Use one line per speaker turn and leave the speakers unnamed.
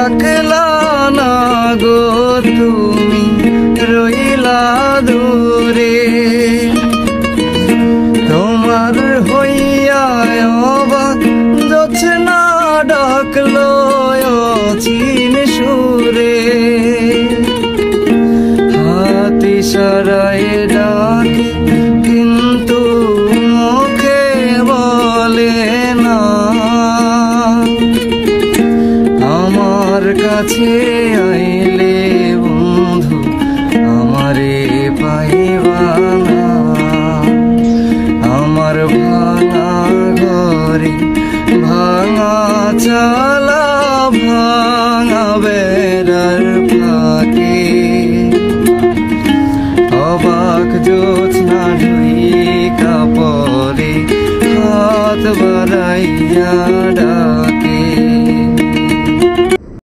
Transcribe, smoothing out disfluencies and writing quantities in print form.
ডাকলা না গো তুমি রইলা দূরে তোমার হইয়া অবাক যাচ্ছে না ডাকলো অচিন সুরে হাত ইশারায় ডাকে কিন্তু মুখে বলে না আমার কাছে আইলে বন্ধু আমারে পাইবা না আমার ভাঙা ঘরে ভাঙা চালা